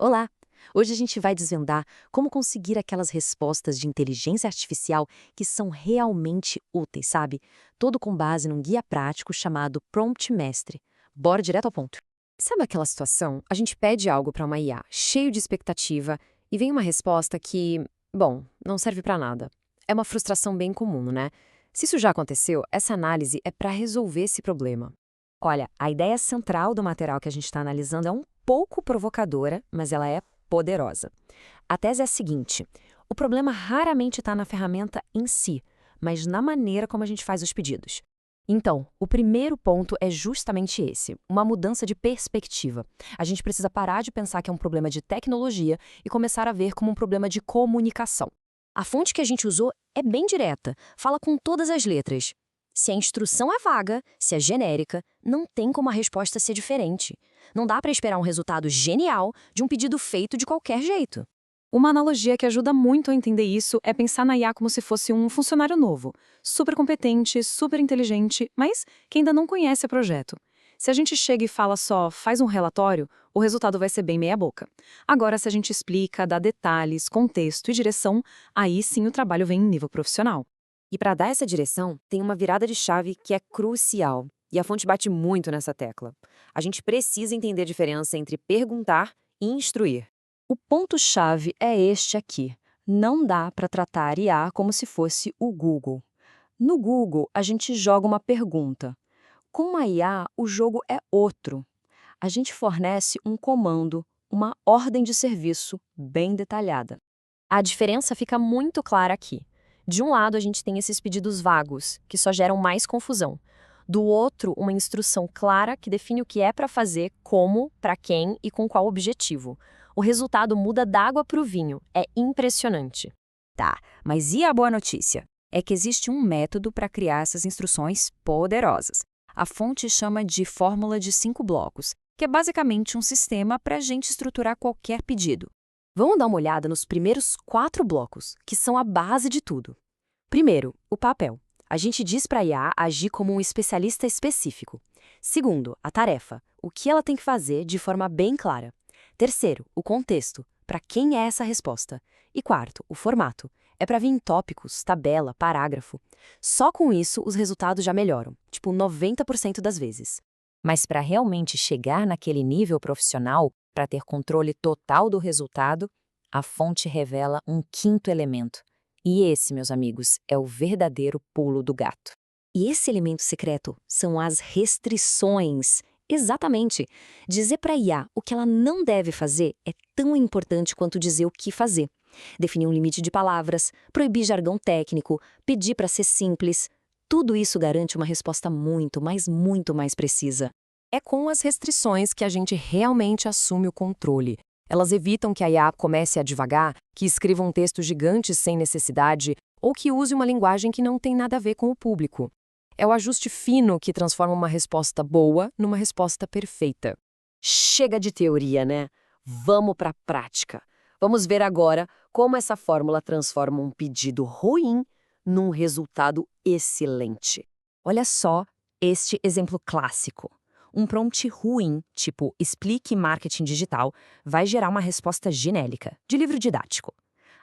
Olá! Hoje a gente vai desvendar como conseguir aquelas respostas de inteligência artificial que são realmente úteis, sabe? Todo com base num guia prático chamado Prompt Mestre. Bora direto ao ponto. Sabe aquela situação? A gente pede algo para uma IA, cheio de expectativa, e vem uma resposta que, bom, não serve para nada. É uma frustração bem comum, né? Se isso já aconteceu, essa análise é para resolver esse problema. Olha, a ideia central do material que a gente está analisando é um pouco provocadora, mas ela é poderosa. A tese é a seguinte: o problema raramente está na ferramenta em si, mas na maneira como a gente faz os pedidos. Então, o primeiro ponto é justamente esse, uma mudança de perspectiva. A gente precisa parar de pensar que é um problema de tecnologia e começar a ver como um problema de comunicação. A fonte que a gente usou é bem direta, fala com todas as letras. Se a instrução é vaga, se é genérica, não tem como a resposta ser diferente. Não dá para esperar um resultado genial de um pedido feito de qualquer jeito. Uma analogia que ajuda muito a entender isso é pensar na IA como se fosse um funcionário novo, super competente, super inteligente, mas que ainda não conhece o projeto. Se a gente chega e fala só, faz um relatório, o resultado vai ser bem meia-boca. Agora, se a gente explica, dá detalhes, contexto e direção, aí sim o trabalho vem em nível profissional. E para dar essa direção, tem uma virada de chave que é crucial, e a fonte bate muito nessa tecla. A gente precisa entender a diferença entre perguntar e instruir. O ponto-chave é este aqui. Não dá para tratar IA como se fosse o Google. No Google, a gente joga uma pergunta. Com a IA, o jogo é outro. A gente fornece um comando, uma ordem de serviço bem detalhada. A diferença fica muito clara aqui. De um lado, a gente tem esses pedidos vagos, que só geram mais confusão. Do outro, uma instrução clara que define o que é para fazer, como, para quem e com qual objetivo. O resultado muda da água para o vinho. É impressionante. Tá, mas e a boa notícia? É que existe um método para criar essas instruções poderosas. A fonte chama de fórmula de 5 blocos, que é basicamente um sistema para a gente estruturar qualquer pedido. Vamos dar uma olhada nos primeiros 4 blocos, que são a base de tudo. Primeiro, o papel. A gente diz para a IA agir como um especialista específico. Segundo, a tarefa, o que ela tem que fazer de forma bem clara. Terceiro, o contexto, para quem é essa resposta. E quarto, o formato, é para vir em tópicos, tabela, parágrafo. Só com isso os resultados já melhoram, tipo 90% das vezes. Mas para realmente chegar naquele nível profissional, para ter controle total do resultado, a fonte revela um quinto elemento. E esse, meus amigos, é o verdadeiro pulo do gato. E esse elemento secreto são as restrições. Exatamente. Dizer para a IA o que ela não deve fazer é tão importante quanto dizer o que fazer. Definir um limite de palavras, proibir jargão técnico, pedir para ser simples. Tudo isso garante uma resposta muito, mas muito mais precisa. É com as restrições que a gente realmente assume o controle. Elas evitam que a IA comece a divagar, que escreva um texto gigante sem necessidade ou que use uma linguagem que não tem nada a ver com o público. É o ajuste fino que transforma uma resposta boa numa resposta perfeita. Chega de teoria, né? Vamos para a prática. Vamos ver agora como essa fórmula transforma um pedido ruim num resultado excelente. Olha só este exemplo clássico. Um prompt ruim, tipo explique marketing digital, vai gerar uma resposta genérica, de livro didático.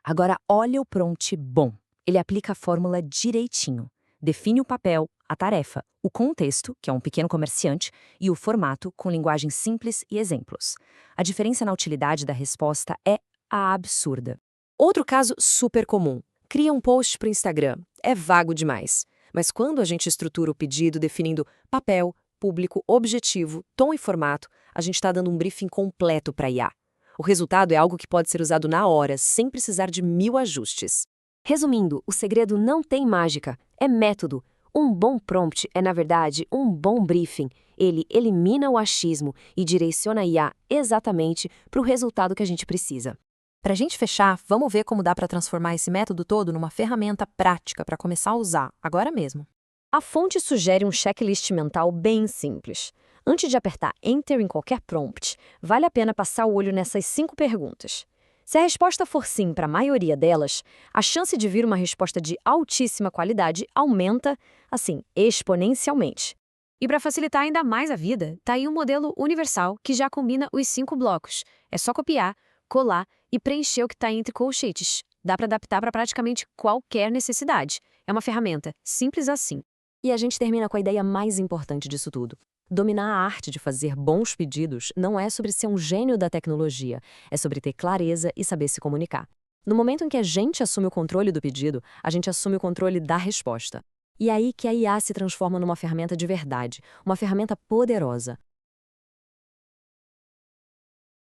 Agora olha o prompt bom. Ele aplica a fórmula direitinho. Define o papel, a tarefa, o contexto, que é um pequeno comerciante, e o formato, com linguagem simples e exemplos. A diferença na utilidade da resposta é absurda. Outro caso super comum. Cria um post para o Instagram. É vago demais. Mas quando a gente estrutura o pedido definindo papel, público, objetivo, tom e formato, a gente está dando um briefing completo para a IA. O resultado é algo que pode ser usado na hora, sem precisar de 1000 ajustes. Resumindo, o segredo não tem mágica, é método. Um bom prompt é, na verdade, um bom briefing. Ele elimina o achismo e direciona a IA exatamente para o resultado que a gente precisa. Para a gente fechar, vamos ver como dá para transformar esse método todo numa ferramenta prática para começar a usar, agora mesmo. A fonte sugere um checklist mental bem simples. Antes de apertar Enter em qualquer prompt, vale a pena passar o olho nessas 5 perguntas. Se a resposta for sim para a maioria delas, a chance de vir uma resposta de altíssima qualidade aumenta, assim, exponencialmente. E para facilitar ainda mais a vida, tá aí um modelo universal que já combina os 5 blocos. É só copiar, colar e preencher o que está entre colchetes. Dá para adaptar para praticamente qualquer necessidade. É uma ferramenta simples assim. E a gente termina com a ideia mais importante disso tudo. Dominar a arte de fazer bons pedidos não é sobre ser um gênio da tecnologia, é sobre ter clareza e saber se comunicar. No momento em que a gente assume o controle do pedido, a gente assume o controle da resposta. E é aí que a IA se transforma numa ferramenta de verdade, uma ferramenta poderosa,